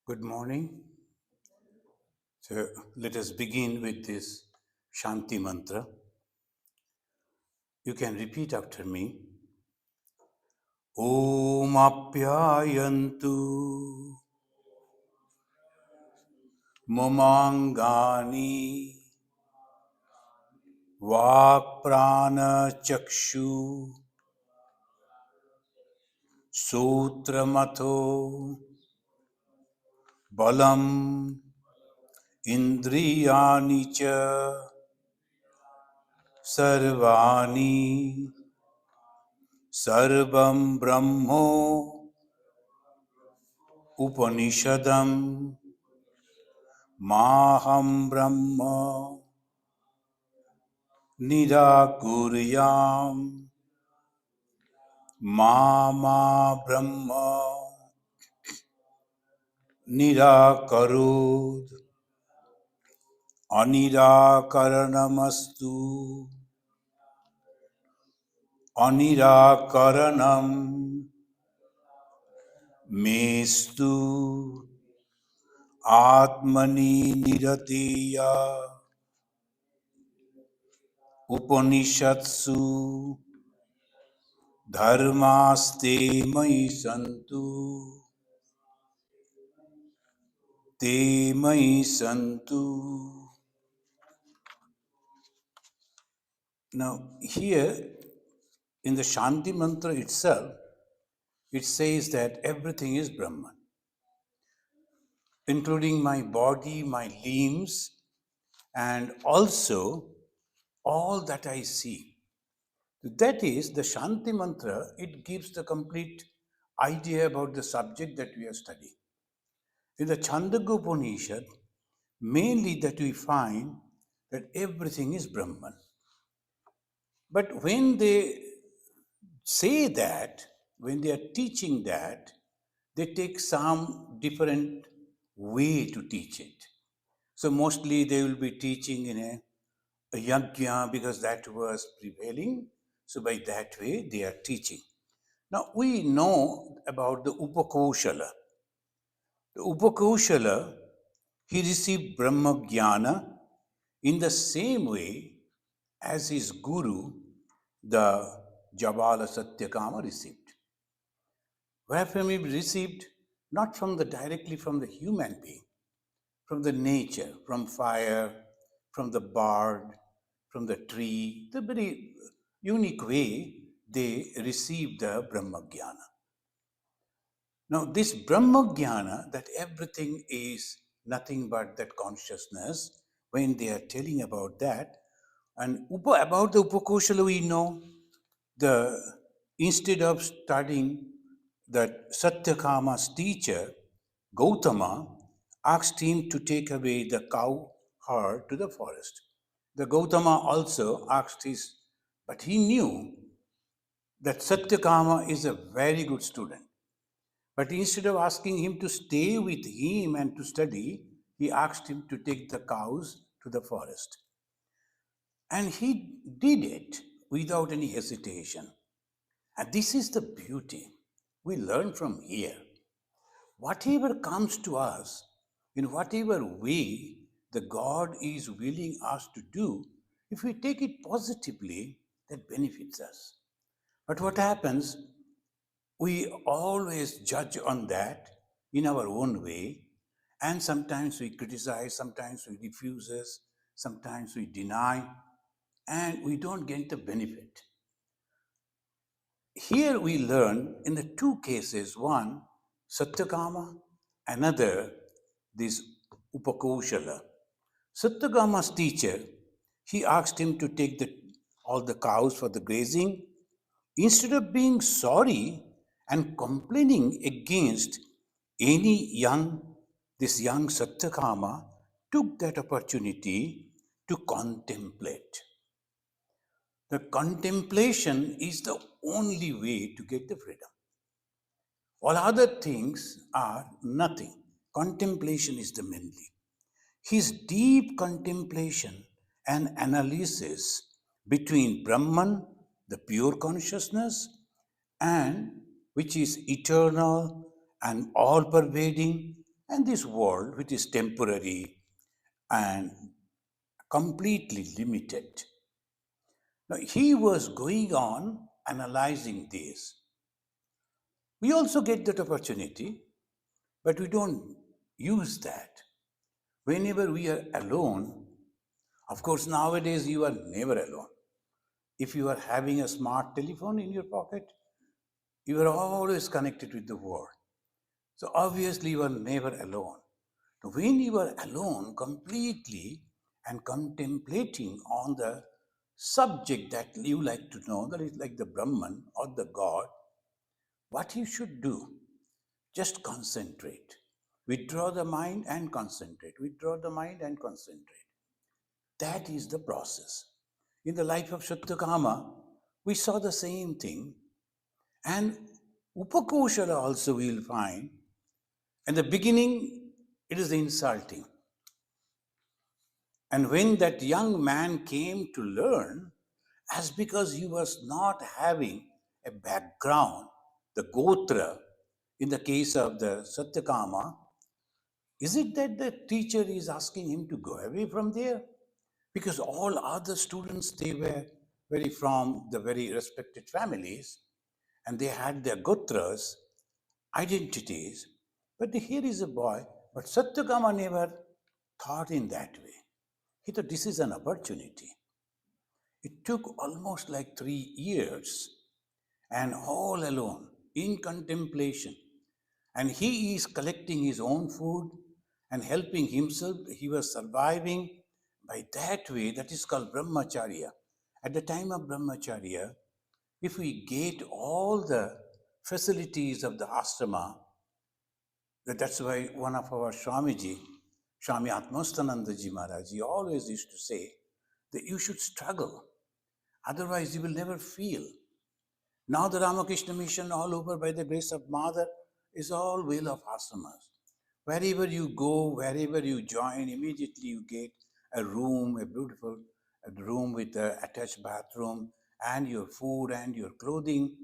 Good morning. So let us begin with this Shanti mantra. You can repeat after me. Om Apyayantu Mamangani Vak Prana Chakshu Sutramatho Balam Indriyani Cha Sarvani Sarvam Brahmo Upanishadam Maham Brahma Nirakuryam Mama Brahma Nirakarud Anirakaranamastu Anirakaranam Mestu Atmani Niratiya Upanishatsu Dharmaste Mai Santu Te Mai Santu. Now, here in the Shanti mantra itself, it says that everything is Brahman, including my body, my limbs, and also all that I see. That is, the Shanti mantra, it gives the complete idea about the subject that we are studying. In the Chandogya Upanishad, mainly that we find that everything is Brahman. But when they say that, when they are teaching that, they take some different way to teach it. So mostly they will be teaching in a yajna because that was prevailing. So by that way they are teaching. Now we know about the Upakosala. The Upakosala, he received brahmagyana in the same way as his guru, the Jabala Satyakama, received. Wherefrom he received not from the directly from the human being, from the nature, from fire, from the bird, from the tree, the very unique way they received the brahmagyana. Now, this brahmagyana, that everything is nothing but that consciousness, when they are telling about that, and about the Upakosala, we know the instead of studying that Satyakama's teacher, Gautama, asked him to take away the cow herd to the forest. The Gautama also asked his, but he knew that Satyakama is a very good student. But instead of asking him to stay with him and to study, he asked him to take the cows to the forest. And he did it without any hesitation. And this is the beauty we learn from here. Whatever comes to us, in whatever way the God is willing us to do, if we take it positively, that benefits us. But what happens, we always judge on that in our own way, and sometimes we criticize, sometimes we refuse, sometimes we deny, and we don't get the benefit. Here we learn in the two cases, one, Satyakama, another, this Upakosala. Satyakama's teacher, he asked him to take all the cows for the grazing. Instead of being sorry and complaining against this young Satyakama took that opportunity to contemplate. The contemplation is the only way to get the freedom. All other things are nothing. Contemplation is the mainly. His deep contemplation and analysis between Brahman, the pure consciousness, and which is eternal and all pervading, And this world, which is temporary and completely limited. Now, he was going on analyzing this. We also get that opportunity, but we don't use that. Whenever we are alone, of course, nowadays you are never alone. If you are having a smart telephone in your pocket, you are always connected with the world. So obviously you are never alone. When you are alone completely and contemplating on the subject that you like to know, that is like the Brahman or the God, what you should do, just concentrate. Withdraw the mind and concentrate. Withdraw the mind and concentrate. That is the process. In the life of Satyakama, we saw the same thing. And Upakosala also we will find. In the beginning, it is insulting. And when that young man came to learn, as because he was not having a background, the Gotra, in the case of the Satyakama, is it that the teacher is asking him to go away from there? Because all other students, they were very from the very respected families, and they had their Gotras, identities. But here is a boy, but Satyakama never thought in that way. He thought this is an opportunity. It took almost like 3 years and all alone in contemplation. And he is collecting his own food and helping himself. He was surviving by that way. That is called brahmacharya. At the time of brahmacharya, if we get all the facilities of the ashrama, that's why one of our Swamiji, Swami Ishatmananda Maharaj, he always used to say that you should struggle. Otherwise, you will never feel. Now the Ramakrishna mission all over by the grace of Mother is all will of ashramas. Wherever you go, wherever you join, immediately you get a room, a beautiful room with an attached bathroom and your food and your clothing.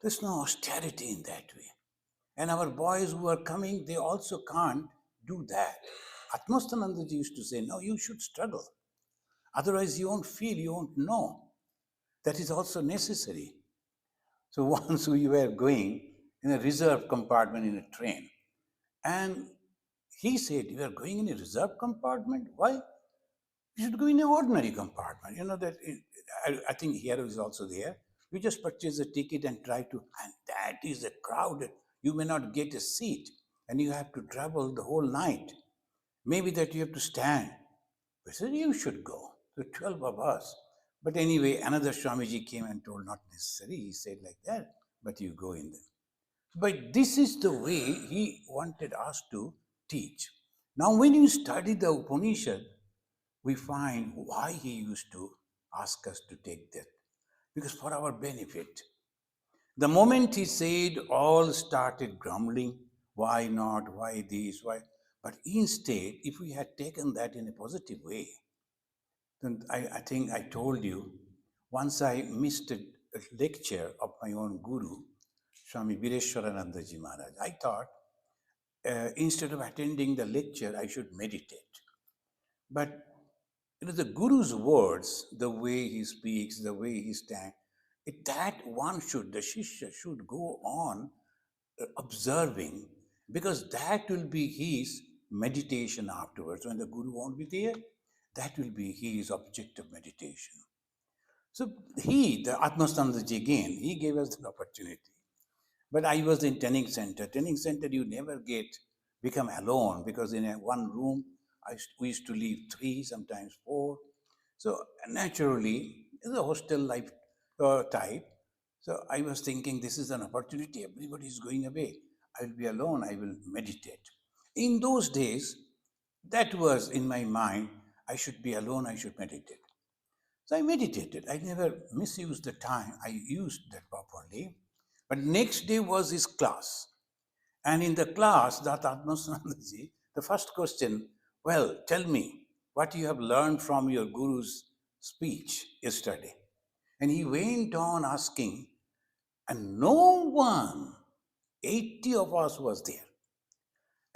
There's no austerity in that way. And our boys who are coming, they also can't do that. Atmastanandaji used to say, no, you should struggle. Otherwise, you won't feel, you won't know. That is also necessary. So once we were going in a reserved compartment in a train, and he said, you are going in a reserved compartment? Why? You should go in an ordinary compartment. You know that, I think here is also there. You just purchase a ticket and try to, and that is a crowd. You may not get a seat and you have to travel the whole night. Maybe that you have to stand. I said, you should go. The 12 of us. But anyway, another Swamiji came and told, not necessary. He said like that, but you go in there. But this is the way he wanted us to teach. Now, when you study the Upanishad, we find why he used to ask us to take that. Because for our benefit. The moment he said, all started grumbling, why not, why this, why? But instead, if we had taken that in a positive way, then I think I told you, once I missed a lecture of my own guru, Swami Vireshwaranandaji Maharaj. I thought instead of attending the lecture, I should meditate. But the Guru's words, the way he speaks, the way he stands, that one should, the Shishya should go on observing, because that will be his meditation afterwards. When the Guru won't be there, that will be his object of meditation. So he, the Atmastandaji again, he gave us an opportunity. But I was in training center. Training center, you never become alone, because in one room, we used to leave 3, sometimes 4. So naturally, it's a hostel life type. So I was thinking, this is an opportunity. Everybody is going away. I will be alone. I will meditate. In those days, that was in my mind. I should be alone. I should meditate. So I meditated. I never misused the time. I used that properly. But next day was his class. And in the class, that Atmasanandaji, the first question, well, tell me what you have learned from your guru's speech yesterday. And he went on asking, and no one, 80 of us was there.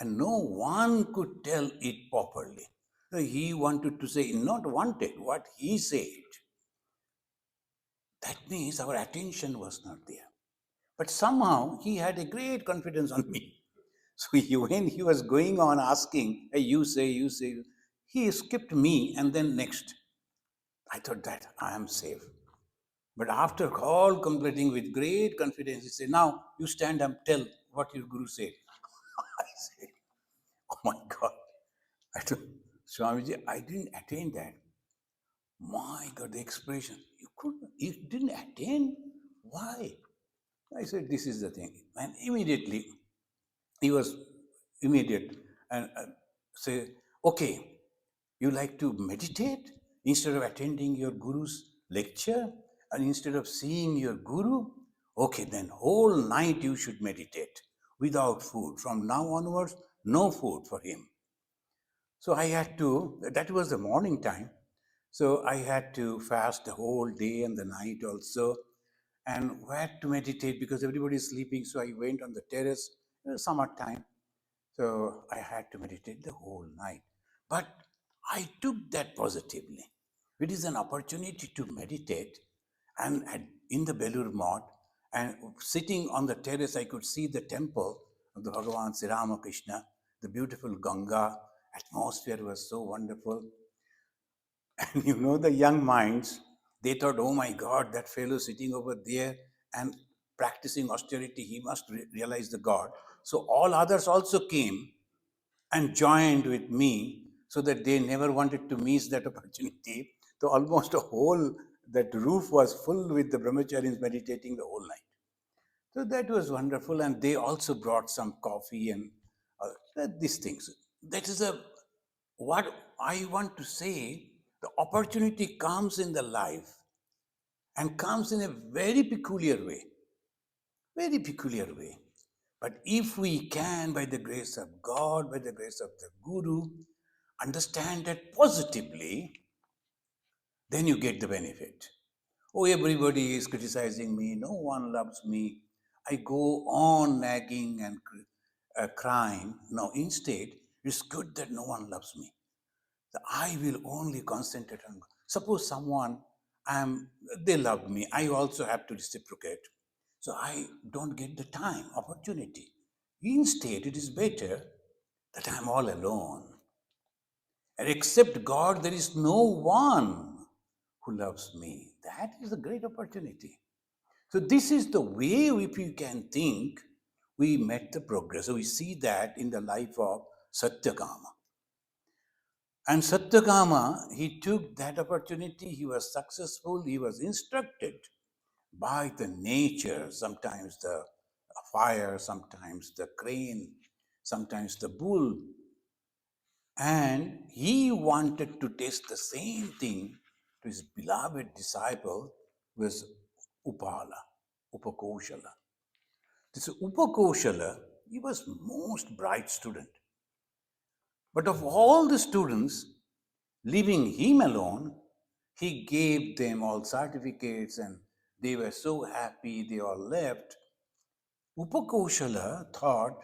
and no one could tell it properly. So he wanted to say, not wanted, what he said. That means our attention was not there. But somehow he had a great confidence on me. So when he was going on asking, hey, you say, he skipped me and then next. I thought that I am safe. But after all completing with great confidence, he said, now you stand up, tell what your guru said. I said, oh my God. I told Swamiji, I didn't attain that. My God, the expression, you didn't attain? Why? I said, this is the thing. And immediately, he was immediate and say, okay, you like to meditate instead of attending your guru's lecture and instead of seeing your guru? Okay, then whole night you should meditate without food. From now onwards, no food for him. So I had to, that was the morning time. So I had to fast the whole day and the night also, and where to meditate because everybody is sleeping. So I went on the terrace, summertime. So I had to meditate the whole night. But I took that positively. It is an opportunity to meditate, and in the Belur Mott, and sitting on the terrace, I could see the temple of the Bhagavan Sri Ramakrishna, the beautiful Ganga. Atmosphere was so wonderful. And the young minds, they thought, oh my God, that fellow sitting over there and practicing austerity, he must realize the God. So all others also came and joined with me so that they never wanted to miss that opportunity. So almost that roof was full with the brahmacharis meditating the whole night. So that was wonderful. And they also brought some coffee and these things. That is what I want to say. The opportunity comes in the life and comes in a very peculiar way. Very peculiar way. But if we can, by the grace of God, by the grace of the Guru, understand that positively, then you get the benefit. Oh, everybody is criticizing me, no one loves me. I go on nagging and crying. No, instead, it's good that no one loves me. I will only concentrate on God. Suppose someone, they love me, I also have to reciprocate. So I don't get the time, opportunity. Instead, it is better that I'm all alone. And except God, there is no one who loves me. That is a great opportunity. So this is the way, if you can think, we met the progress. So we see that in the life of Satyakama. And Satyakama, he took that opportunity, he was successful, he was instructed by the nature, sometimes the fire, sometimes the crane, sometimes the bull. And he wanted to test the same thing to his beloved disciple, was Upakosala. This Upakosala, he was most bright student. But of all the students, leaving him alone, he gave them all certificates and they were so happy they all left. Upakoshala thought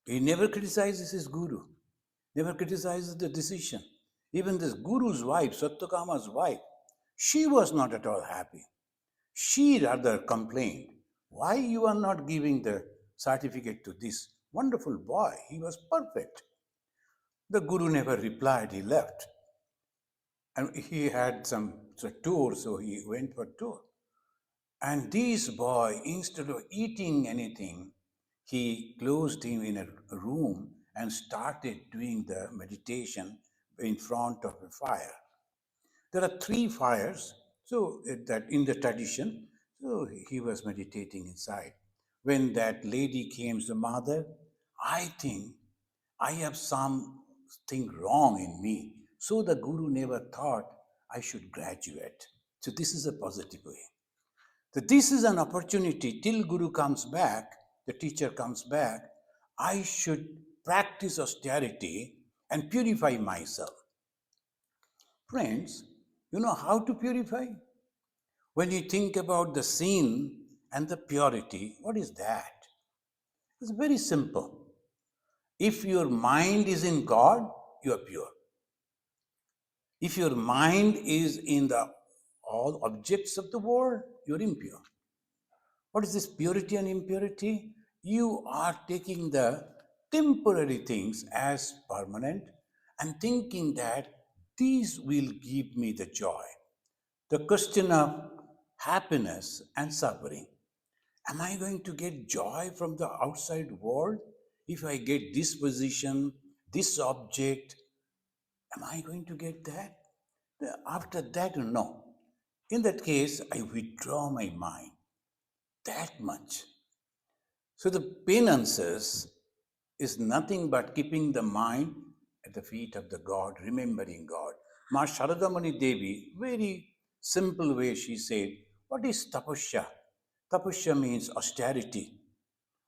he never criticizes his guru, never criticizes the decision. Even this guru's wife, Satyakama's wife, she was not at all happy. She rather complained, why you are not giving the certificate to this wonderful boy? He was perfect. The guru never replied, he left. And he had some tour, so he went for tour. And this boy, instead of eating anything, he closed him in a room and started doing the meditation in front of a fire. There are three fires, so that in the tradition, so he was meditating inside. When that lady came, the mother, I think I have something wrong in me. So the guru never thought I should graduate. So this is a positive way. So this is an opportunity till Guru comes back, the teacher comes back, I should practice austerity and purify myself. Friends, you know how to purify? When you think about the sin and the purity, what is that? It's very simple. If your mind is in God, you are pure. If your mind is in the all objects of the world, you're impure. What is this purity and impurity? You are taking the temporary things as permanent and thinking that these will give me the joy. The question of happiness and suffering. Am I going to get joy from the outside world if I get this position, this object? Am I going to get that? After that, no. In that case, I withdraw my mind that much. So the penances is nothing but keeping the mind at the feet of the God, remembering God. Ma Sharadamani Devi, very simple way she said, what is tapasya? Tapasya means austerity.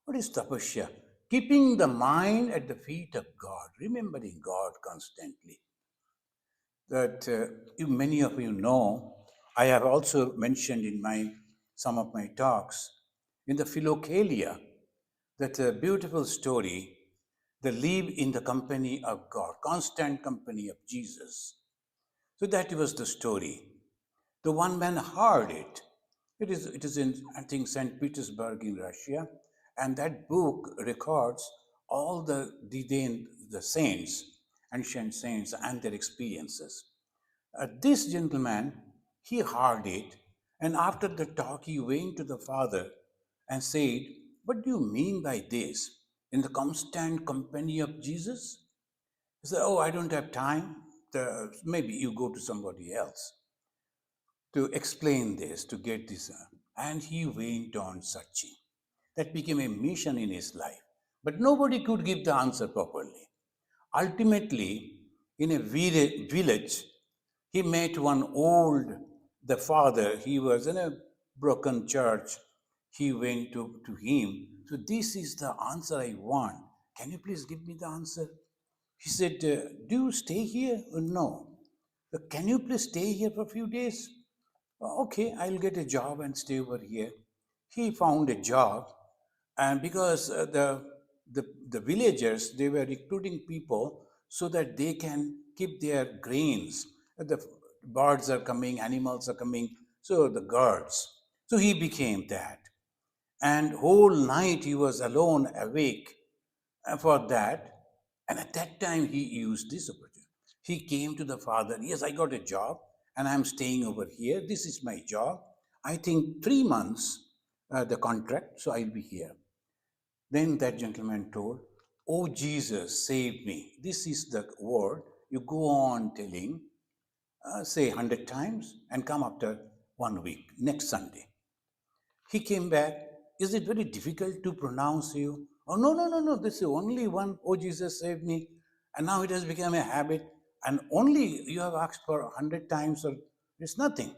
What is tapasya? Keeping the mind at the feet of God, remembering God constantly. That many of you know, I have also mentioned in some of my talks, in the Philokalia, that a beautiful story, they live in the company of God, constant company of Jesus. So that was the story. The one man heard it. It is in, I think, St. Petersburg in Russia. And that book records all the saints, ancient saints, and their experiences. This gentleman, he heard it. And after the talk, he went to the father and said, what do you mean by this? In the constant company of Jesus? He said, oh, I don't have time. Maybe you go to somebody else to explain this, to get this. And he went on searching. That became a mission in his life. But nobody could give the answer properly. Ultimately, in a village, he met one the father. He was in a broken church. He went to him. So, this is the answer I want. Can you please give me the answer? He said, do you stay here? No. Can you please stay here for a few days? Okay, I'll get a job and stay over here. He found a job, and because the villagers, they were recruiting people so that they can keep their grains. The birds are coming, animals are coming, so the guards. So he became that, and whole night he was alone, awake for that. And at that time, he used this opportunity. He came to the father, yes, I got a job and I'm staying over here. This is my job. I think 3 months, the contract, so I'll be here. Then that gentleman told, oh, Jesus, save me. This is the word you go on telling, say 100 times, and come after 1 week, next Sunday. He came back. Is it very difficult to pronounce you? Oh, no, no, no, no. This is only one. Oh, Jesus, save me. And now it has become a habit. And only you have asked for 100 times, or it's nothing.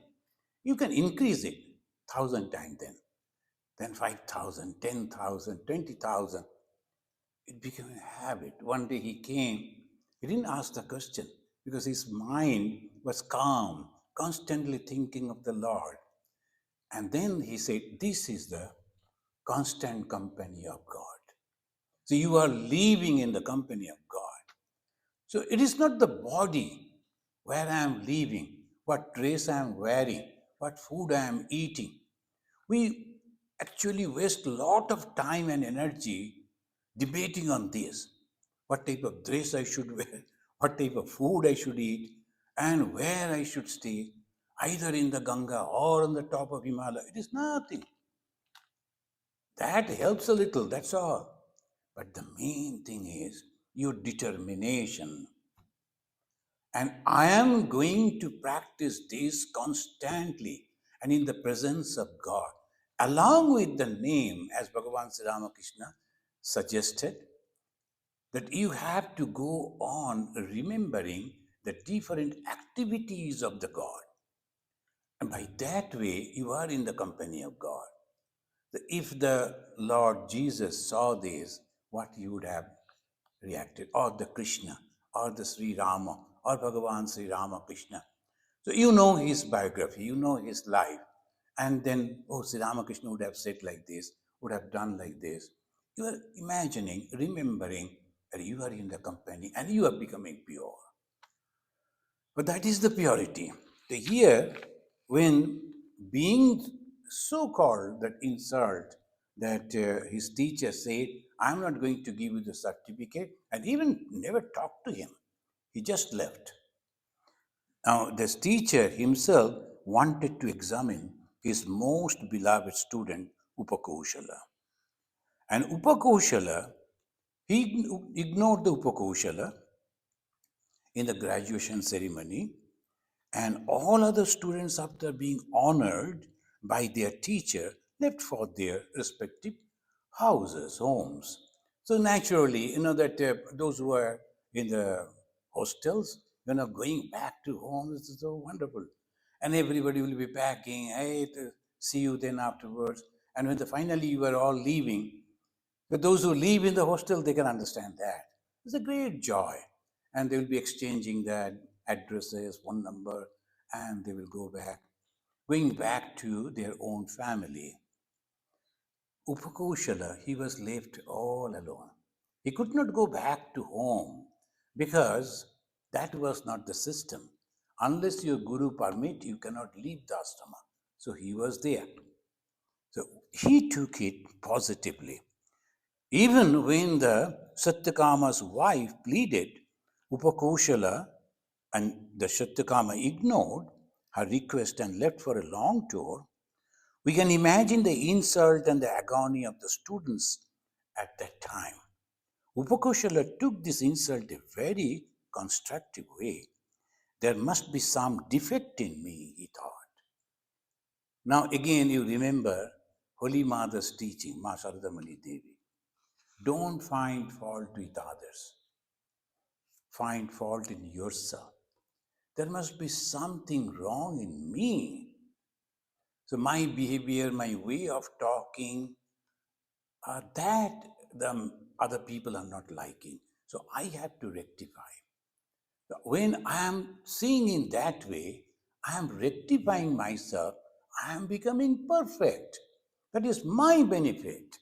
You can increase it 1,000 times then 5,000, 10,000, 20,000. It became a habit. One day he came. He didn't ask the question because his mind was calm, constantly thinking of the Lord. And then he said, this is the constant company of God. So you are living in the company of God. So it is not the body where I am living, what dress I am wearing, what food I am eating. We actually waste a lot of time and energy debating on this. What type of dress I should wear, what type of food I should eat, and where I should stay, either in the Ganga or on the top of Himalaya. It is nothing. That helps a little, that's all. But the main thing is your determination. And I am going to practice this constantly and in the presence of God, along with the name, as Bhagavan Sri Ramakrishna suggested, that you have to go on remembering the different activities of the God. And by that way, you are in the company of God. If the Lord Jesus saw this, what he would have reacted, or the Krishna, or the Sri Rama, or Bhagavan Sri Ramakrishna. So you know his biography, you know his life. And then, oh, Sri Ramakrishna would have said like this, would have done like this. You are imagining, remembering and you are in the company and you are becoming pure. But that is the purity. So here, when being so called that insult, that his teacher said, I'm not going to give you the certificate, and even never talked to him. He just left. Now, this teacher himself wanted to examine his most beloved student, Upakosala. And Upakosala, he ignored the Upakosala in the graduation ceremony, and all other students, after being honored by their teacher, left for their respective houses, homes. So naturally, that those who are in the hostels, going back to home, this is so wonderful. And everybody will be packing, hey, see you then afterwards. And when finally you are all leaving, but those who live in the hostel, they can understand that. It's a great joy. And they will be exchanging their addresses, phone number, and they will go back, going back to their own family. Upakoshala, he was left all alone. He could not go back to home because that was not the system. Unless your guru permit, you cannot leave the ashrama. So he was there. So he took it positively. Even when the Satyakama's wife pleaded, Upakoshala and the Satyakama ignored her request and left for a long tour, we can imagine the insult and the agony of the students at that time. Upakoshala took this insult a very constructive way. There must be some defect in me, he thought. Now again, you remember Holy Mother's teaching, Ma Sharadamani Devi. Don't find fault with others. Find fault in yourself. There must be something wrong in me. So my behavior, my way of talking, that the other people are not liking. So I have to rectify. So when I am seeing in that way, I am rectifying myself. I am becoming perfect. That is my benefit.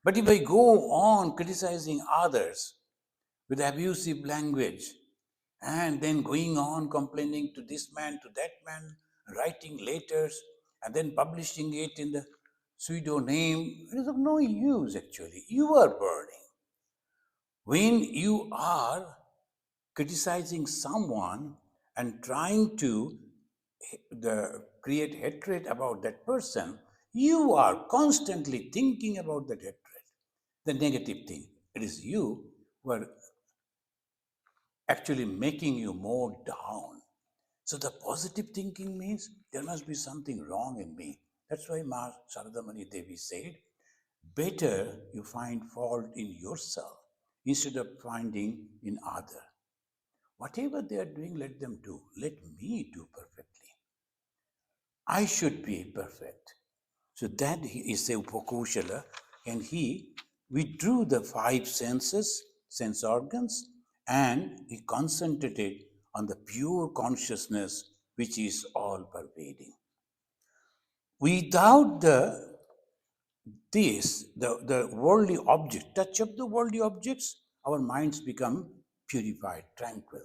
But if I go on criticizing others with abusive language and then going on complaining to this man, to that man, writing letters and then publishing it in the pseudo name, it is of no use actually. You are burning. When you are criticizing someone and trying to create hatred about that person, you are constantly thinking about that hatred, the negative thing. It is you who are actually making you more down. So the positive thinking means there must be something wrong in me. That's why Ma Sharadamani Devi said, better you find fault in yourself instead of finding in other. Whatever they are doing, let them do. Let me do perfectly. I should be perfect. So that is the Upakoshala, and he withdrew the five senses, sense organs, and he concentrated on the pure consciousness which is all pervading. Without the worldly object, touch of the worldly objects, our minds become purified, tranquil.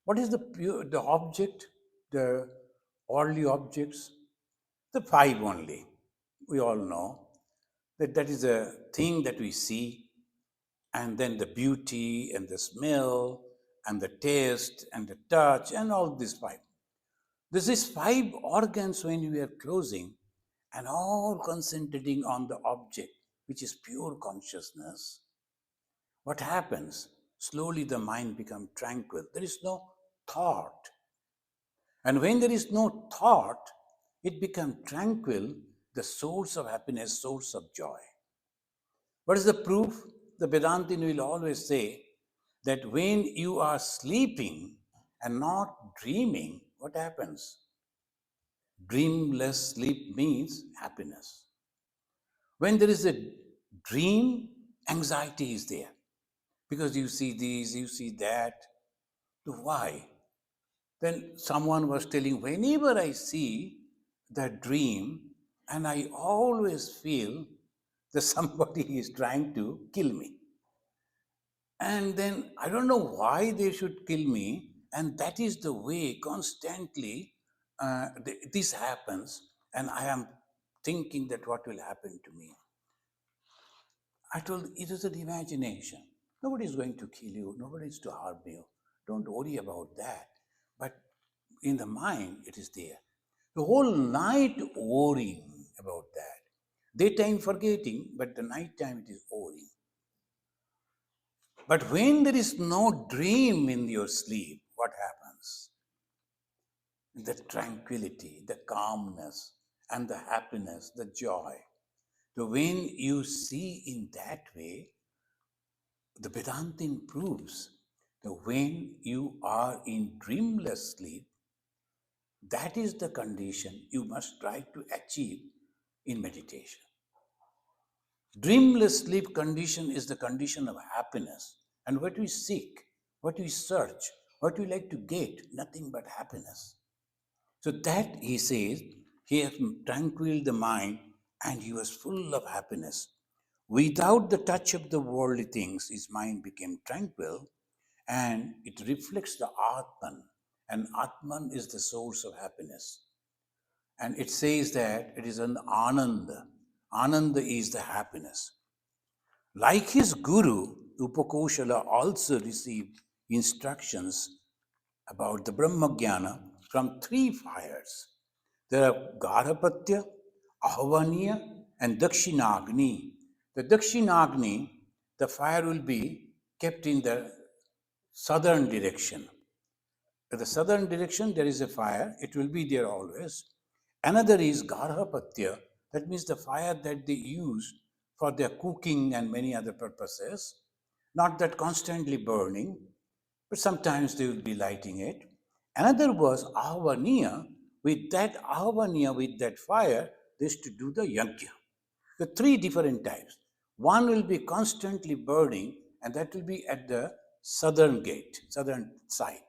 What is the object, the worldly objects? The five only. We all know that is a thing that we see, and then the beauty and the smell and the taste and the touch and all these five. This is five organs when we are closing and all concentrating on the object, which is pure consciousness. What happens? Slowly the mind becomes tranquil. There is no thought. And when there is no thought, it becomes tranquil, the source of happiness, source of joy. What is the proof? The Vedantin will always say that when you are sleeping and not dreaming, what happens? Dreamless sleep means happiness. When there is a dream, anxiety is there. Because you see this, you see that. So why? Then someone was telling, whenever I see the dream, and I always feel that somebody is trying to kill me. And then I don't know why they should kill me. And that is the way constantly this happens. And I am thinking that what will happen to me. I told it is an imagination. Nobody is going to kill you. Nobody is to harm you. Don't worry about that. But in the mind, it is there. The whole night worrying about that. Daytime forgetting, but the night time it is worrying. But when there is no dream in your sleep, what happens? The tranquility, the calmness, and the happiness, the joy. So when you see in that way, the Vedantin proves that when you are in dreamless sleep, that is the condition you must try to achieve in meditation. Dreamless sleep condition is the condition of happiness. And what we seek, what we search, what we like to get, nothing but happiness. So that, he says, he has tranquil the mind and he was full of happiness. Without the touch of the worldly things, his mind became tranquil and it reflects the Atman. And Atman is the source of happiness. And it says that it is an Ananda. Ananda is the happiness. Like his guru, Upakosala also received instructions about the brahmagyana from three fires. There are Garhapatya, Ahvaniya, and Dakshinagni. The Dakshinagni, the fire will be kept in the southern direction. At the southern direction, there is a fire. It will be there always. Another is Garhapatya. That means the fire that they use for their cooking and many other purposes. Not that constantly burning, but sometimes they will be lighting it. Another was Ahvaniya. With that fire, they used to do the yajna. The three different types. One will be constantly burning, and that will be at the southern gate, southern side.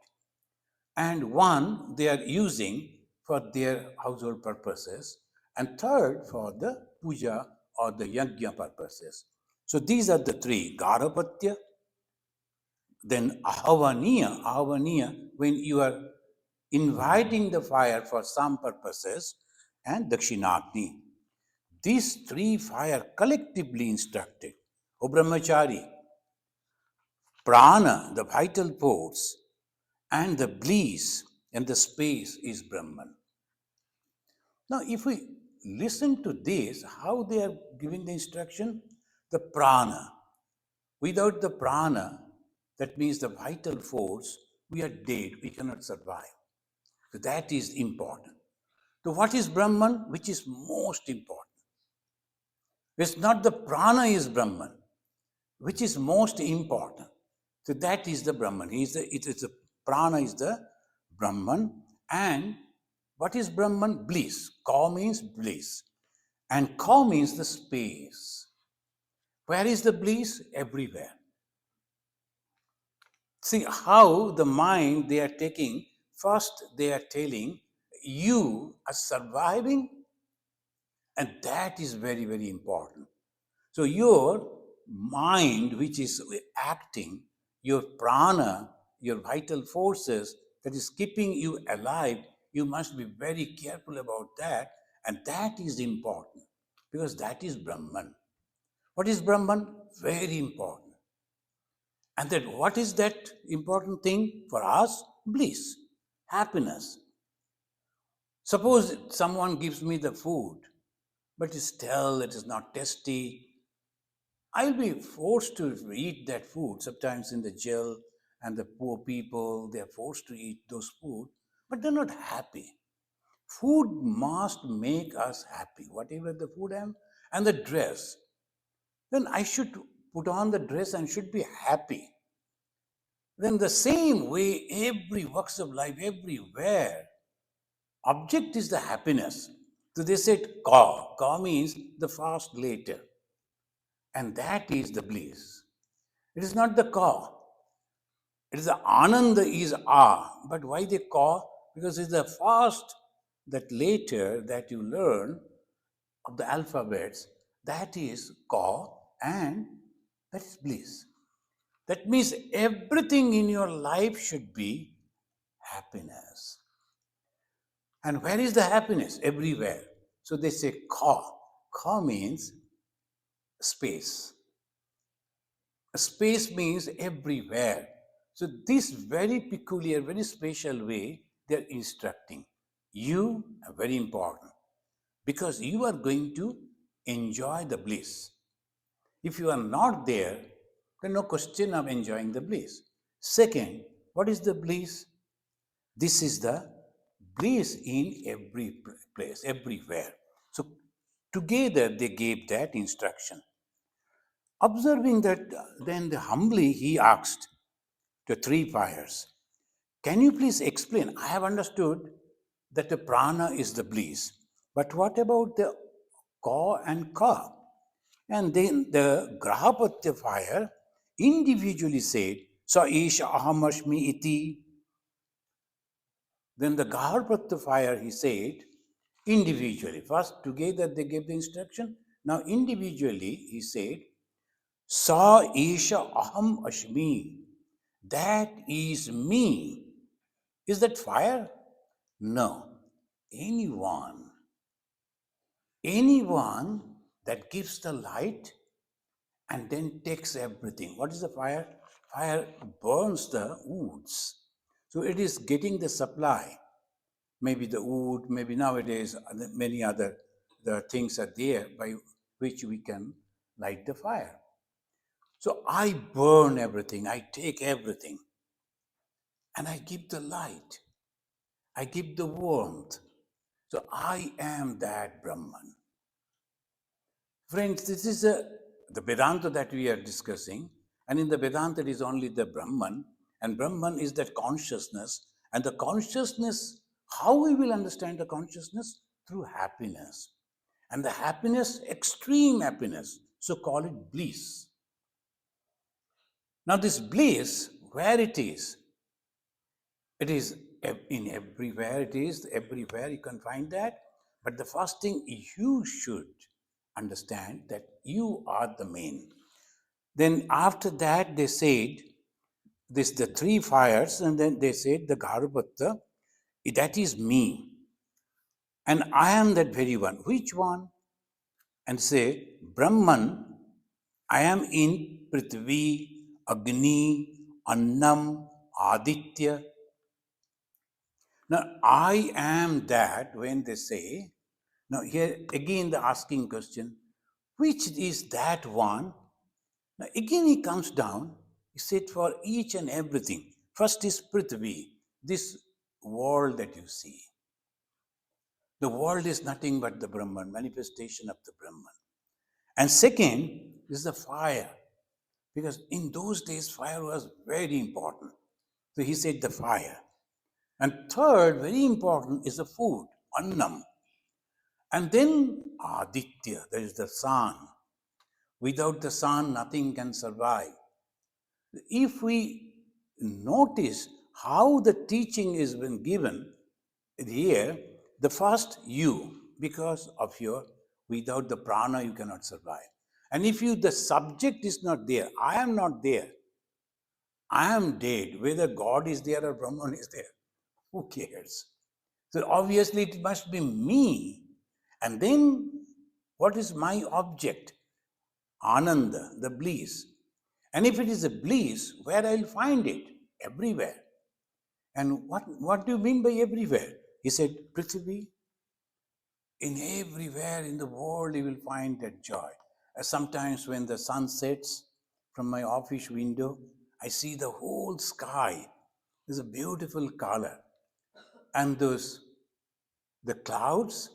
And one they are using for their household purposes, and third for the puja or the yajna purposes. So these are the three: Garhapatya, then Ahvaniya, when you are inviting the fire for some purposes, and Dakshinagni. These three fire collectively instructed. O Brahmachari, prana, the vital force, and the bliss and the space is Brahman. Now, if we listen to this, how they are giving the instruction? The prana. Without the prana, that means the vital force, we are dead, we cannot survive. So that is important. So what is Brahman? Which is most important? It's not the prana is Brahman, which is most important. So that is the Brahman. It is the prana is the Brahman. And what is Brahman? Bliss. Ka means bliss. And ka means the space. Where is the bliss? Everywhere. See how the mind they are taking, first they are telling you are surviving, and that is very, very important. So your mind, which is acting, your prana, your vital forces that is keeping you alive, you must be very careful about that. And that is important because that is Brahman. What is Brahman? Very important. And then what is that important thing for us? Bliss, happiness. Suppose someone gives me the food, but still it is not tasty. I'll be forced to eat that food, sometimes in the jail, and the poor people, they're forced to eat those food, but they're not happy. Food must make us happy, whatever the food am, and the dress. Then I should put on the dress and should be happy. Then the same way, every walks of life, everywhere, object is the happiness. So they said ka. Ka means the fast later. And that is the bliss. It is not the ka. It is the ananda is ah. But why the ka? Because it's the fast that later that you learn of the alphabets, that is ka and that is bliss. That means everything in your life should be happiness. And where is the happiness? Everywhere. So they say ka. Ka means space. Space means everywhere. So this very peculiar, very special way they're instructing. You are very important because you are going to enjoy the bliss. If you are not there, then no question of enjoying the bliss. Second, what is the bliss? This is the bliss in every place, everywhere. So together they gave that instruction. Observing that, then humbly he asked the three fires, can you please explain? I have understood that the prana is the bliss, but what about the ka and ka? And then the Grahapatya fire individually said, Sa Isha Ahamashmi iti. Then the Grahapatya fire, he said, individually. First, together they gave the instruction. Now, individually, he said, Sa Isha Aham Ashmi. That is me. Is that fire? No. Anyone that gives the light and then takes everything. What is the fire? Fire burns the woods. So it is getting the supply. Maybe the wood, maybe nowadays many other the things are there by which we can light the fire. So I burn everything, I take everything, and I give the light. I give the warmth. So I am that Brahman. Friends, this is the Vedanta that we are discussing. And in the Vedanta, it is only the Brahman. And Brahman is that consciousness. And the consciousness, how we will understand the consciousness? Through happiness. And the happiness, extreme happiness. So call it bliss. Now, this bliss, where it is in everywhere, everywhere you can find that. But the first thing you should understand that you are the main. Then after that they said, the three fires, and then they said the Garbhatta, that is me. And I am that very one. Which one? And say, Brahman, I am in Prithvi, Agni, Annam, Aditya. Now, I am that when they say, now here again the asking question, which is that one? Now again he comes down, he said for each and everything. First is Prithvi, this world that you see. The world is nothing but the Brahman, manifestation of the Brahman. And second is the fire, because in those days fire was very important. So he said the fire. And third, very important, is the food, annam. And then Aditya, there is the sun. Without the sun, nothing can survive. If we notice how the teaching is been given here, the first you, because of your, without the prana you cannot survive. And if the subject is not there, I am not there, I am dead, whether God is there or Brahman is there, who cares? So obviously it must be me. And then what is my object? Ananda, the bliss. And if it is a bliss, where I'll find it? Everywhere. And what do you mean by everywhere? He said, Prithvi, in everywhere in the world you will find that joy. Sometimes when the sun sets from my office window, I see the whole sky. There's a beautiful color. And the clouds,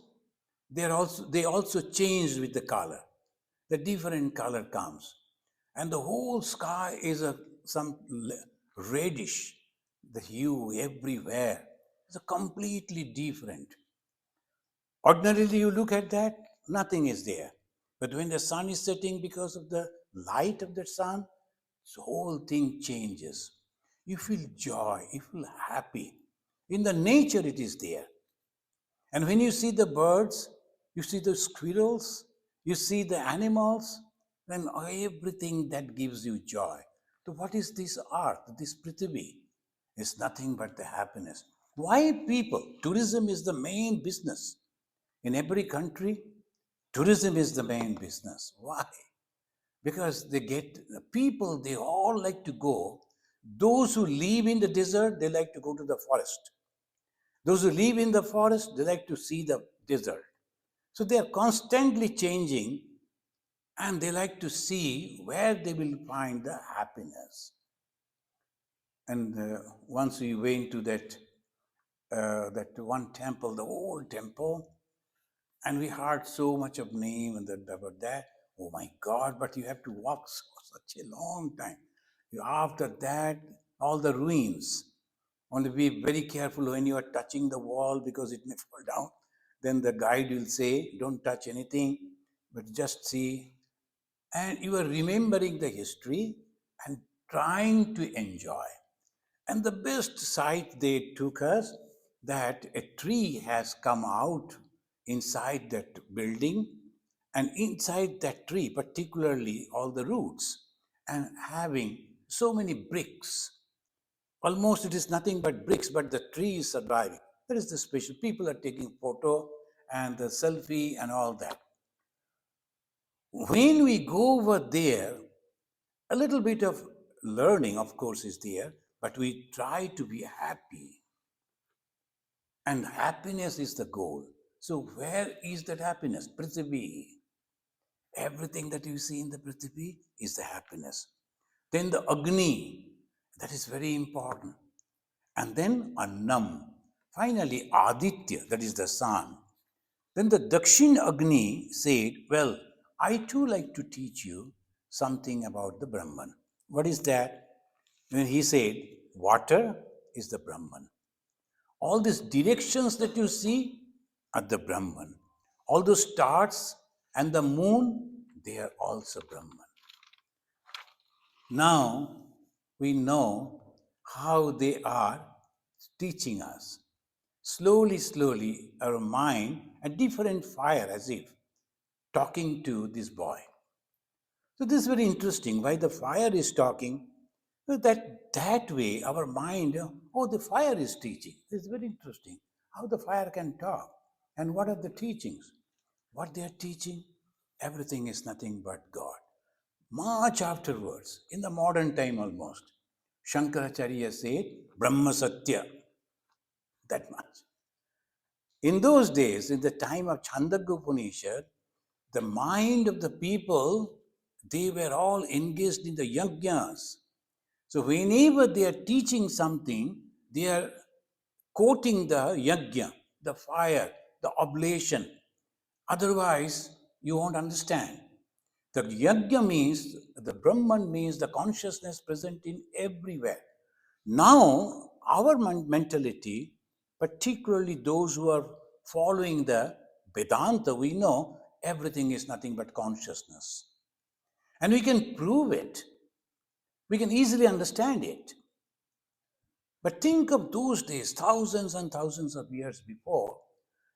they also change with the color. The different color comes. And the whole sky is some reddish, the hue everywhere. It's completely different. Ordinarily, you look at that, nothing is there. But when the sun is setting, because of the light of the sun, the whole thing changes. You feel joy, you feel happy. In the nature, it is there. And when you see the birds, you see the squirrels, you see the animals, then everything that gives you joy. So what is this earth, this Prithvi? Is nothing but the happiness. Why people? Tourism is the main business. In every country, tourism is the main business. Why? Because they get people, they all like to go. Those who live in the desert, they like to go to the forest. Those who live in the forest, they like to see the desert. So they are constantly changing and they like to see where they will find the happiness. And once we went to that one temple, the old temple, and we heard so much of name and about that. Oh my God! But you have to walk such a long time. After that, all the ruins. Only be very careful when you are touching the wall because it may fall down. Then the guide will say, "Don't touch anything, but just see." And you are remembering the history and trying to enjoy. And the best sight they took us that a tree has come out inside that building, and inside that tree, particularly all the roots, and having so many bricks. Almost it is nothing but bricks, but the tree is surviving. That is the special. People are taking photo and the selfie and all that. When we go over there, a little bit of learning, of course, is there, but we try to be happy. And happiness is the goal. So where is that happiness? Prithvi. Everything that you see in the Prithvi is the happiness. Then the Agni, that is very important. And then Annam. Finally, Aditya, that is the sun. Then the Dakshin Agni said, well, I too like to teach you something about the Brahman. What is that? When he said, water is the Brahman. All these directions that you see are the Brahman. All those stars and the moon, they are also Brahman. Now we know how they are teaching us. Slowly, slowly, our mind, a different fire as if talking to this boy. So this is very interesting. Why the fire is talking? That way our mind, oh, the fire is teaching. This is very interesting. How the fire can talk. And what are the teachings? What they are teaching? Everything is nothing but God. Much afterwards, in the modern time almost, Shankaracharya said, Brahma Satya. That much. In those days, in the time of Chandogya Upanishad, the mind of the people, they were all engaged in the yajnas. So whenever they are teaching something, they are quoting the yajna, the fire, the oblation. Otherwise, you won't understand. The yajna means, the Brahman means the consciousness present in everywhere. Now, our mentality, particularly those who are following the Vedanta, we know everything is nothing but consciousness. And we can prove it. We can easily understand it. But think of those days, thousands and thousands of years before,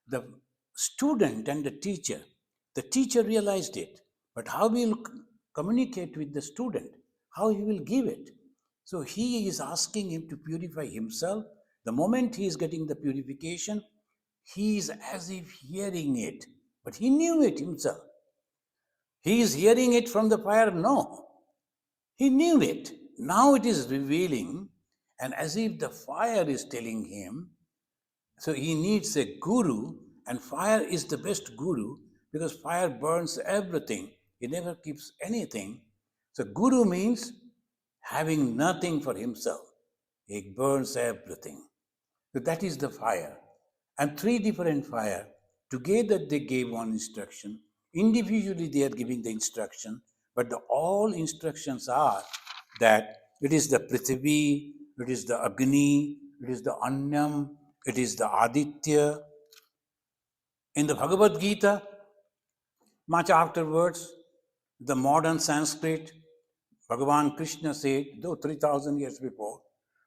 the student and the teacher realized it. But how will communicate with the student? How he will give it? So he is asking him to purify himself. The moment he is getting the purification, he is as if hearing it. But he knew it himself. He is hearing it from the fire? No. He knew it. Now it is revealing, and as if the fire is telling him. So he needs a guru, and fire is the best guru because fire burns everything. It never keeps anything. So guru means having nothing for himself. He burns everything. So that is the fire. And three different fire. Together they gave one instruction. Individually they are giving the instruction. But all instructions are that it is the Prithvi, it is the Agni, it is the Annam, it is the Aditya. In the Bhagavad Gita, much afterwards, the modern Sanskrit, Bhagavan Krishna said, though 3000 years before,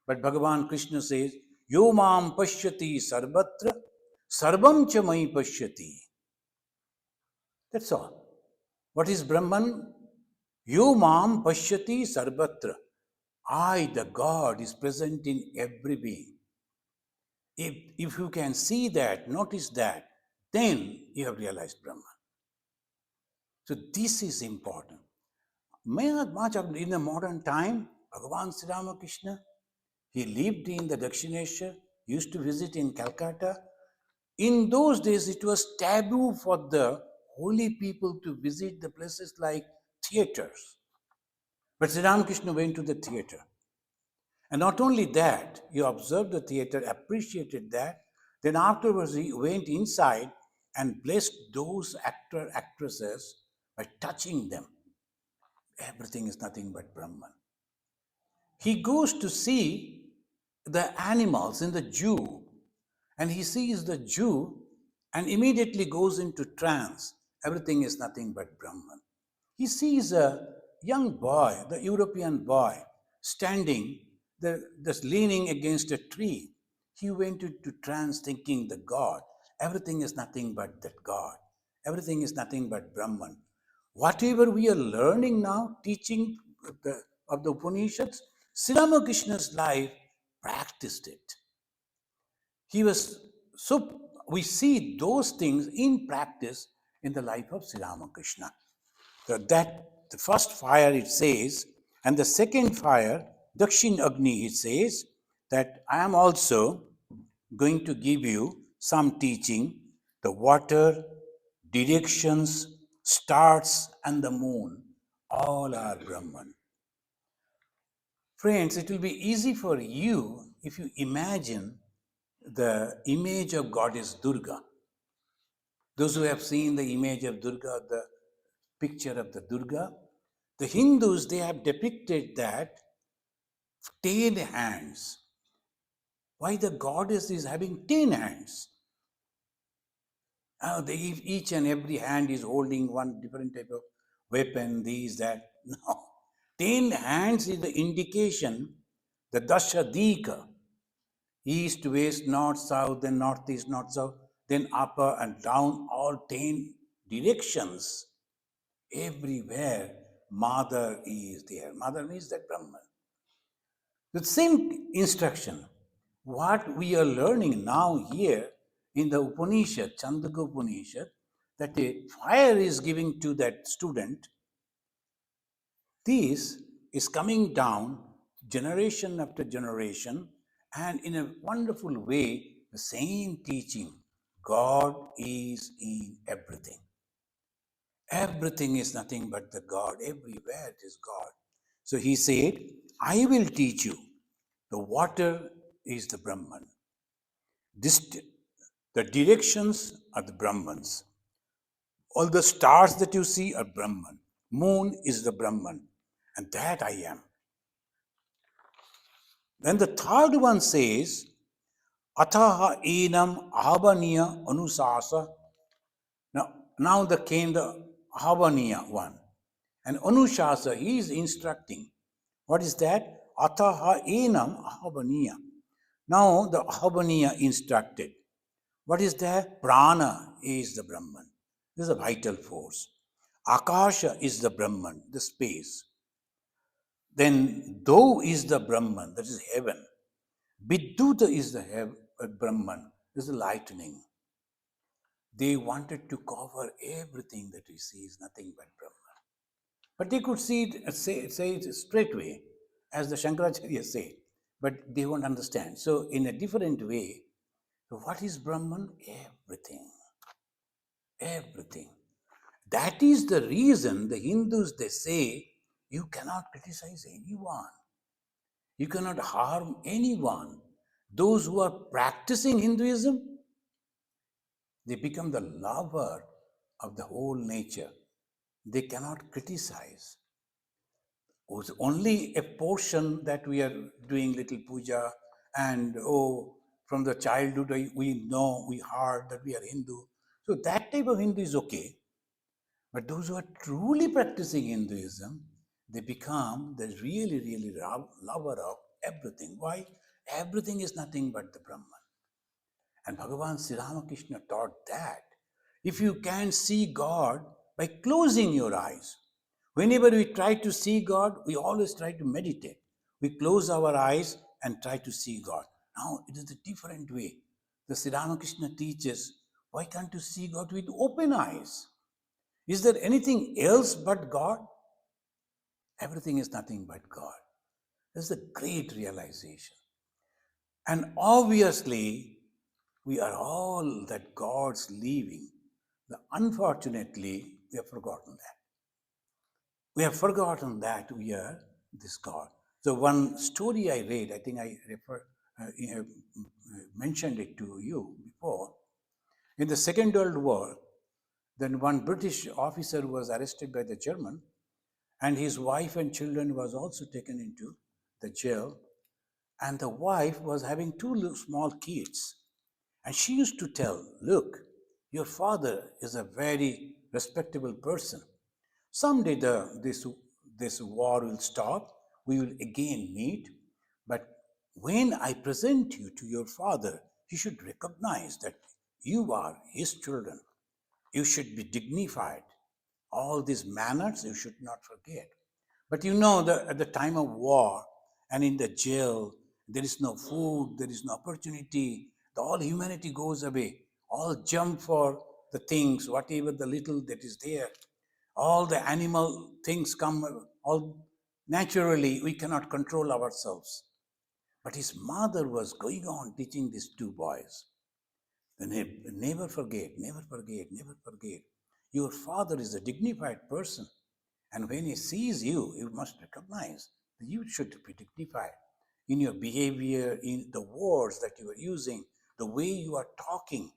but Bhagavan Krishna says, Yo mam pashyati sarvatra, sarvam cha mai pashyati. That's all. What is Brahman? Yo mam pashyati sarvatra. I, the God, is present in every being. If you can see that, notice that, then you have realized Brahman. So this is important. Much of in the modern time, Bhagavan Sri Ramakrishna, he lived in the Dakshinesha, used to visit in Calcutta. In those days, it was taboo for the holy people to visit the places like theaters. But Sri Ramakrishna went to the theater. And not only that, he observed the theater, appreciated that. Then afterwards, he went inside and blessed those actresses by touching them. Everything is nothing but Brahman. He goes to see the animals in the zoo, and he sees the Jew and immediately goes into trance. Everything is nothing but Brahman. He sees a young boy, the European boy, standing, just leaning against a tree. He went into trance thinking the God. Everything is nothing but that God. Everything is nothing but Brahman. Whatever we are learning now, teaching of the Upanishads, Sri Ramakrishna's life practiced it. He was so we see those things in practice in the life of Sri Ramakrishna. So that the first fire it says, and the second fire, Dakshin Agni, it says that I am also going to give you some teaching, the water, directions, stars, and the moon, all are Brahman. Friends, it will be easy for you if you imagine the image of goddess Durga. Those who have seen the image of Durga, the picture of the Durga, the Hindus, they have depicted that 10 hands. Why the goddess is having 10 hands? Each and every hand is holding one different type of weapon, these, that. No. 10 hands is the indication, the Dashadika, east, west, north, south, then northeast, north, south, then upper and down, all 10 directions. Everywhere, Mother is there. Mother means that Brahman. The same instruction, what we are learning now here in the Upanishad, Chandogya Upanishad, that a fire is giving to that student, this is coming down generation after generation, and in a wonderful way, the same teaching, God is in everything. Everything is nothing but the God. Everywhere it is God. So he said, I will teach you. The water is the Brahman. The directions are the Brahmans. All the stars that you see are Brahman. Moon is the Brahman. And that I am. Then the third one says, Ataha enam ahabaniya anusasa. Now came the ahabaniya one. And Anushasa, he is instructing. What is that? Ataha enam ahabaniya. Now the ahabaniya instructed. What is that? Prana is the Brahman. This is a vital force. Akasha is the Brahman, the space. Then Do is the Brahman, that is heaven. Vidduta is the Brahman, this is the lightning. They wanted to cover everything that we see is nothing but Brahman. But they could see it, say it straightway, as the Shankaracharya said, but they won't understand. So, in a different way, what is Brahman? Everything. Everything. That is the reason the Hindus, they say, you cannot criticize anyone. You cannot harm anyone. Those who are practicing Hinduism, they become the lover of the whole nature. They cannot criticize. It's only a portion that we are doing little puja, and from the childhood we know, we heard that we are Hindu. So that type of Hindu is okay. But those who are truly practicing Hinduism, they become the really, really lover of everything. Why? Everything is nothing but the Brahman. And Bhagavan Sri Ramakrishna taught that if you can see God by closing your eyes, whenever we try to see God, we always try to meditate. We close our eyes and try to see God. Now it is a different way. The Sri Ramakrishna teaches, why can't you see God with open eyes? Is there anything else but God? Everything is nothing but God. This is a great realization. And obviously, we are all that God's leaving. Unfortunately, we have forgotten that. We have forgotten that we are this God. So one story I read, I think I mentioned it to you before. In the Second World War, then one British officer was arrested by the German, and his wife and children was also taken into the jail. And the wife was having two small kids. And she used to tell, look, your father is a very respectable person. Someday this war will stop. We will again meet. But when I present you to your father, he should recognize that you are his children. You should be dignified. All these manners you should not forget. But you know that at the time of war and in the jail, there is no food, there is no opportunity. All humanity goes away. All jump for the things, whatever the little that is there. All the animal things come, all naturally, we cannot control ourselves. But his mother was going on teaching these two boys. Never forget, never forget, never forget. Your father is a dignified person. And when he sees you, you must recognize that you should be dignified in your behavior, in the words that you are using, the way you are talking.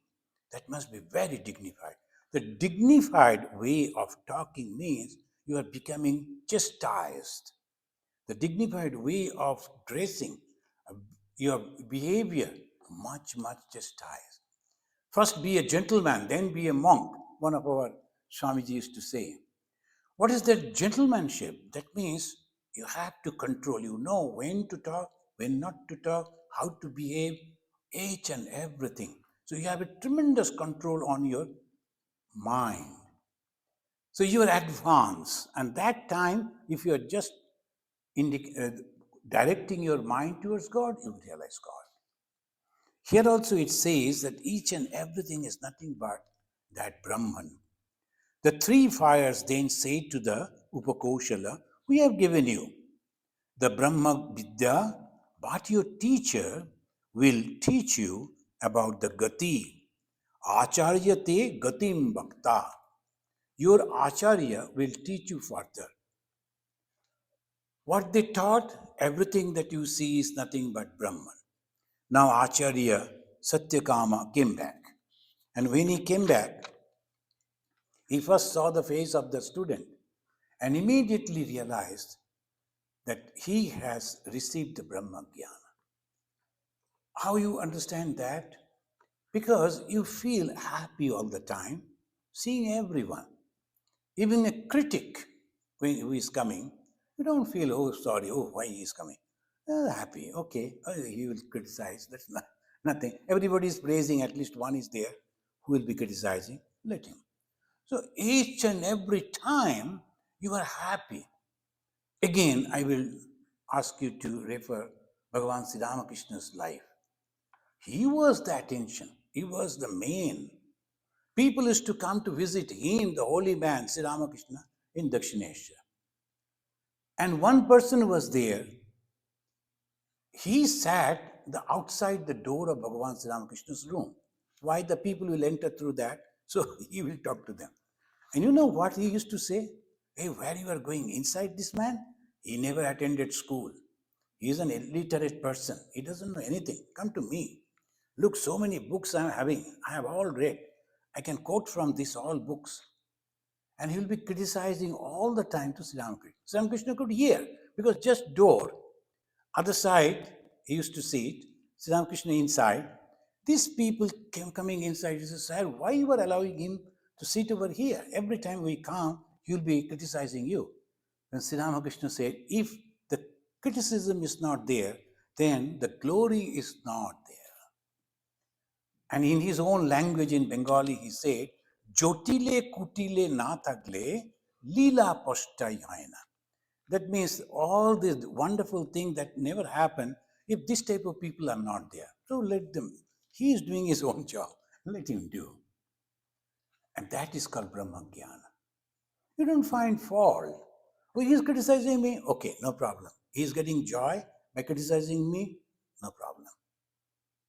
That must be very dignified. The dignified way of talking means you are becoming chastised. The dignified way of dressing, your behavior, much, much chastised. First be a gentleman, then be a monk, one of our Swamiji used to say. What is that gentlemanship? That means you have to control. You know when to talk, when not to talk, how to behave, each and everything. So you have a tremendous control on your mind. So you are advanced. And that time, if you are just directing your mind towards God, you will realize God. Here also it says that each and everything is nothing but that Brahman. The three fires then say to the Upakosala, we have given you the Brahma Vidya, but your teacher will teach you about the Gati. Acharya te Gatim Bhakta. Your Acharya will teach you further. What they taught, everything that you see is nothing but Brahman. Now Acharya Satyakama came back. And when he came back, he first saw the face of the student and immediately realized that he has received the brahmagyana. How you understand that? Because you feel happy all the time, seeing everyone. Even a critic who is coming, you don't feel, oh, sorry, oh, why he is coming. Happy, okay, he will criticize, that's nothing. Everybody is praising, at least one is there who will be criticizing, let him. So each and every time you are happy. Again, I will ask you to refer Bhagavan Sri Ramakrishna's life. He was the attention. He was the main. People used to come to visit him, the holy man, Sri Ramakrishna, in Dakshinesha. And one person was there. He sat outside the door of Bhagavan Sri Ramakrishna's room. Why the people will enter through that? So he will talk to them. And you know what he used to say? Hey, where you are going? Inside this man? He never attended school. He is an illiterate person. He doesn't know anything. Come to me. Look, so many books I am having. I have all read. I can quote from these all books. And he will be criticizing all the time to Sri Ramakrishna. Sri Ramakrishna could hear because just door. Other side, he used to sit. Sri Ramakrishna inside. These people came coming inside. He says, Sir, why you are allowing him to sit over here? Every time we come, he will be criticizing you. Then Sri Ramakrishna said, if the criticism is not there, then the glory is not there. And in his own language in Bengali, he said, Jotile kutile na thakle lila postai haina. That means all these wonderful things that never happen if this type of people are not there. So let them. He is doing his own job. Let him do. And that is called brahmagyana. You don't find fault. Oh, he's criticizing me. Okay, no problem. He's getting joy by criticizing me. No problem.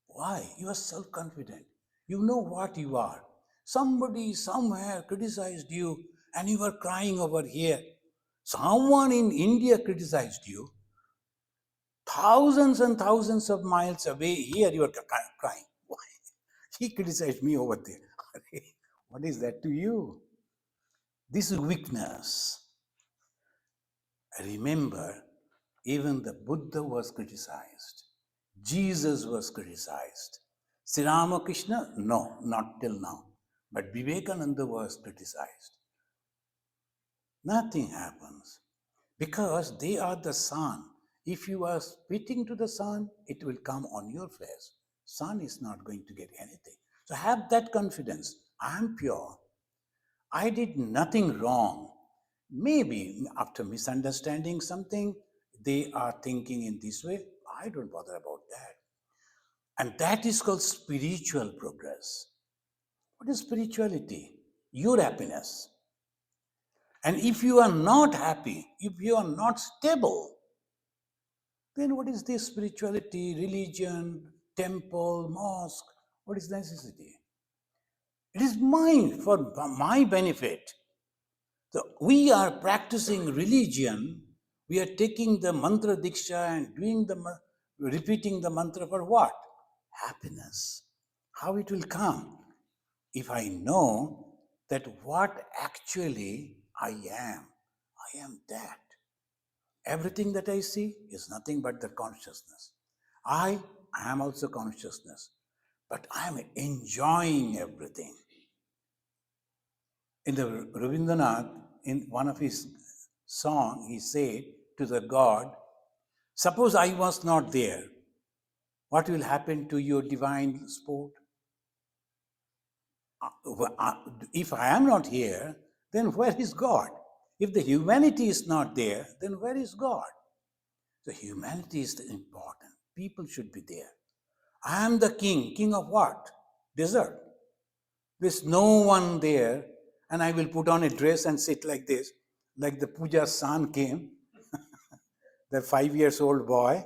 Why? You are self confident. You know what you are. Somebody somewhere criticized you and you were crying over here. Someone in India criticized you. Thousands and thousands of miles away, here you are crying. Why? He criticized me over there. What is that to you? This is weakness. Remember, even the Buddha was criticized. Jesus was criticized. Sri Ramakrishna, no, not till now. But Vivekananda was criticized. Nothing happens because they are the sun. If you are spitting to the sun, it will come on your face. Sun is not going to get anything. So have that confidence. I am pure. I did nothing wrong. Maybe after misunderstanding something, they are thinking in this way. I don't bother about that. And that is called spiritual progress. What is spirituality? Your happiness. And if you are not happy, if you are not stable, then what is this spirituality, religion, temple, mosque? What is the necessity? It is mine for my benefit. So we are practicing religion. We are taking the mantra diksha and doing repeating the mantra for what? Happiness. How it will come? If I know that what actually I am that. Everything that I see is nothing but the consciousness. I am also consciousness, but I am enjoying everything. In the Rabindranath, in one of his songs, he said to the God, suppose I was not there, what will happen to your divine sport? If I am not here, then where is God? If the humanity is not there, then where is God? So humanity is important. People should be there. I am the king. King of what? Desert. There's no one there, and I will put on a dress and sit like this, like the Puja's son came, the 5 years old boy,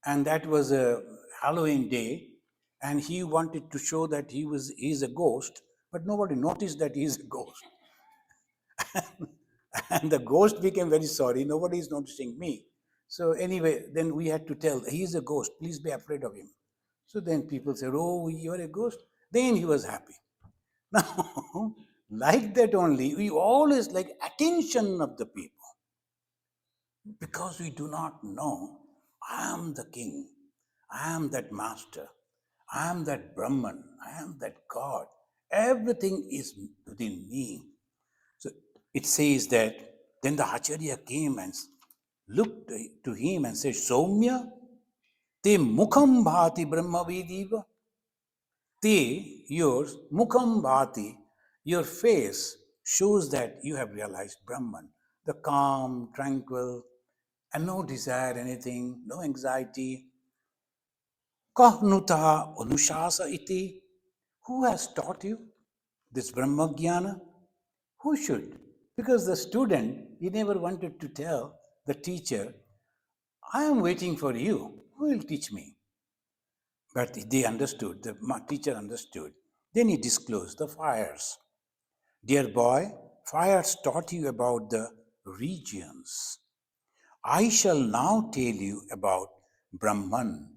and that was a Halloween day, and he wanted to show that he's a ghost, but nobody noticed that he's a ghost. And the ghost became very sorry. Nobody is noticing me. So anyway, then we had to tell, he's a ghost. Please be afraid of him. So then people said, oh, you're a ghost? Then he was happy. Now, like that only, we always like attention of the people. Because we do not know, I am the king. I am that master. I am that Brahman. I am that God. Everything is within me. So it says that then the Acharya came and looked to him and said, Soumya, te mukham bhati brahmavidiva. Te, yours, mukham bhati, your face shows that you have realized Brahman, the calm, tranquil, and no desire, anything, no anxiety. Kahnuta anushasa iti. Who has taught you this brahmagyana? Who should? Because the student, he never wanted to tell the teacher, I am waiting for you. Who will teach me? But they understood, the teacher understood. Then he disclosed the fires. Dear boy, fires taught you about the regions. I shall now tell you about Brahman.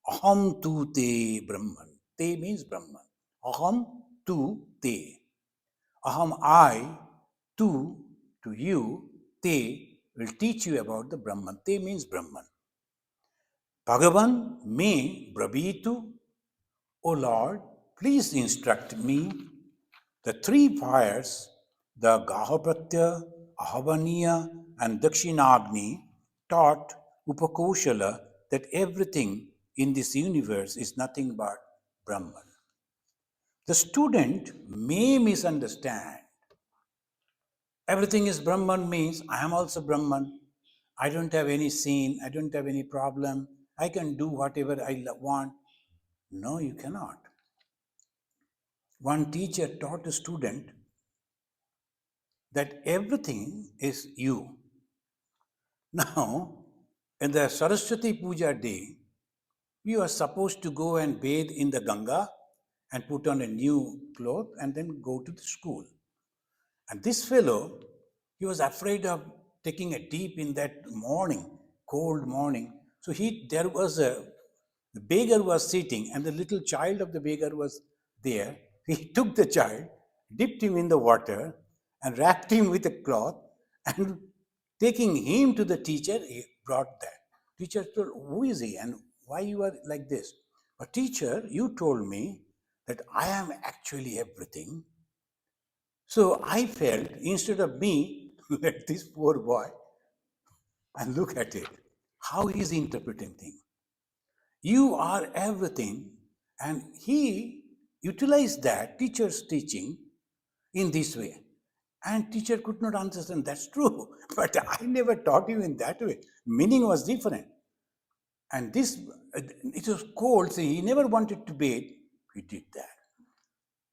Aham tu te Brahman. Te means Brahman. Aham tu te. Aham I, tu to you, te will teach you about the Brahman. Te means Brahman. Bhagavan me bravitu. O Lord, please instruct me. The three fires, the Gahapratya, Ahavaniya, and Dakshinagni, taught Upakosala that everything in this universe is nothing but Brahman. The student may misunderstand. Everything is Brahman means I am also Brahman. I don't have any sin, I don't have any problem, I can do whatever I want. No, you cannot. One teacher taught a student that everything is you. Now, in the Saraswati Puja day, you are supposed to go and bathe in the Ganga and put on a new cloth and then go to the school. And this fellow, he was afraid of taking a dip in that morning, cold morning. So there was the beggar was sitting and the little child of the beggar was there. He took the child, dipped him in the water and wrapped him with a cloth and taking him to the teacher, he brought that. Teacher told, who is he and why you are like this? But teacher, you told me that I am actually everything. So I felt, instead of me, let this poor boy and look at it, how he is interpreting things. You are everything, and he utilized that teacher's teaching in this way. And teacher could not understand, that's true, but I never taught you in that way. Meaning was different. And this, it was cold, so he never wanted to bathe. He did that.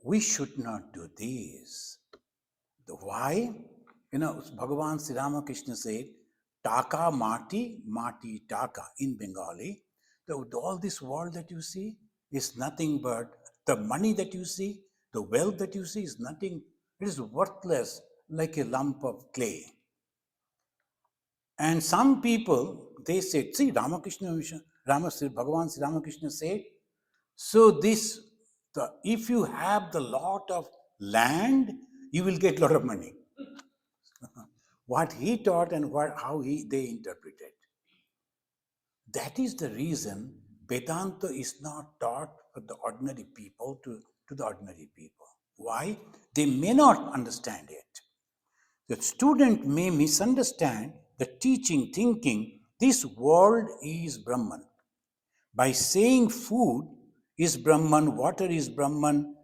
We should not do this. Why? Bhagavan Sri Ramakrishna said, Taka Mati, Mati Taka in Bengali. All this world that you see is nothing but the money that you see, the wealth that you see is nothing, it is worthless like a lump of clay. And some people, they said, see, Bhagavan Sri Ramakrishna said, so if you have the lot of land, you will get a lot of money. What he taught and how they interpreted. That is the reason Vedanta is not taught for the ordinary people to the ordinary people. Why? They may not understand it. The student may misunderstand the teaching, thinking this world is Brahman. By saying food is Brahman, water is Brahman,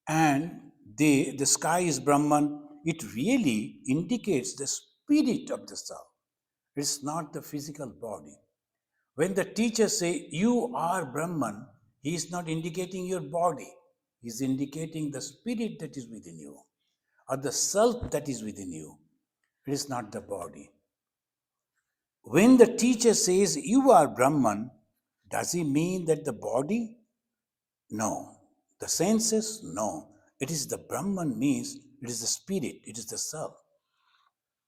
and the sky is Brahman, it really indicates the spirit of the soul. It's not the physical body. When the teacher say you are Brahman, he is not indicating your body. He is indicating the spirit that is within you, or the self that is within you. It is not the body. When the teacher says you are Brahman, does he mean that the body? No. The senses? No. It is the Brahman means it is the spirit, it is the self.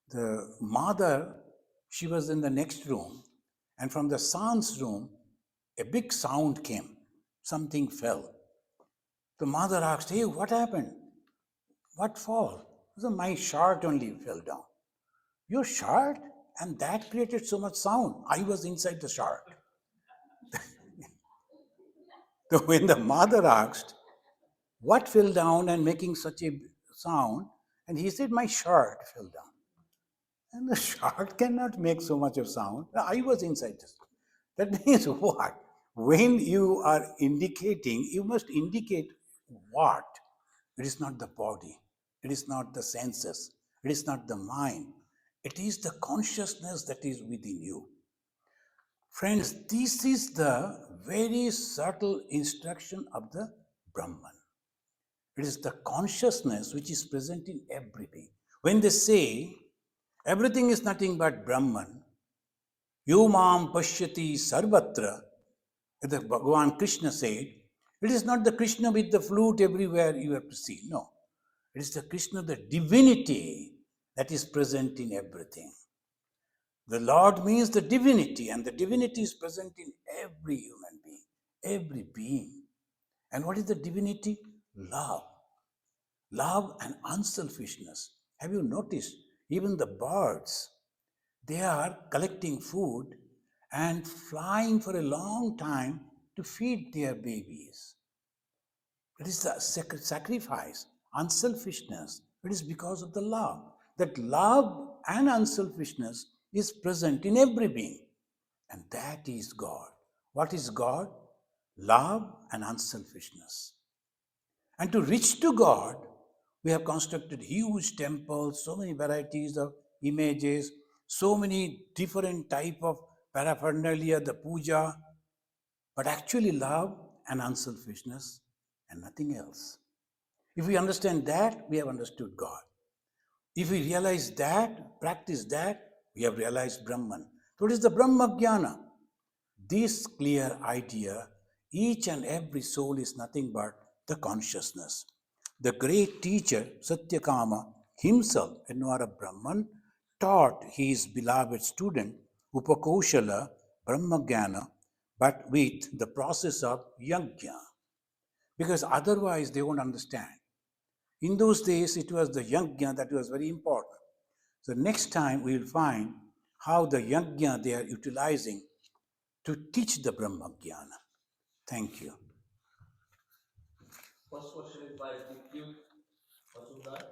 The mother, she was in the next room, and from the son's room, a big sound came. Something fell. The mother asked, hey, what happened? What fall? So my shirt only fell down. Your shirt? And that created so much sound. I was inside the shirt. So when the mother asked, what fell down and making such a sound? And he said, my shirt fell down. And the shirt cannot make so much of sound. I was inside this. That means what? When you are indicating, you must indicate what? It is not the body. It is not the senses. It is not the mind. It is the consciousness that is within you. Friends, this is the very subtle instruction of the Brahman. It is the consciousness which is present in everything. When they say everything is nothing but Brahman, Yomam Pashyati Sarvatra, the Bhagavan Krishna said, it is not the Krishna with the flute everywhere you have to see. No. It is the Krishna, the divinity that is present in everything. The Lord means the divinity, and the divinity is present in every human being, every being. And what is the divinity? Love. Love and unselfishness. Have you noticed? Even the birds, they are collecting food and flying for a long time to feed their babies. It is the sacrifice, unselfishness. It is because of the love. That love and unselfishness is present in every being. And that is God. What is God? Love and unselfishness. And to reach to God, we have constructed huge temples, so many varieties of images. so many different type of paraphernalia, the puja, but actually love and unselfishness and nothing else. If we understand that, we have understood God. If we realize that, practice that, we have realized Brahman. So it is the brahmagyana. This clear idea, each and every soul is nothing but the consciousness. The great teacher, Satyakama, himself, a Brahman, taught his beloved student, Upakosala, brahmagyana, but with the process of yajna. Because otherwise they won't understand. In those days, it was the yajna that was very important. So next time we will find how the yajna they are utilizing to teach the brahmagyana. Thank you. First question is by Dipyut Mazumdar.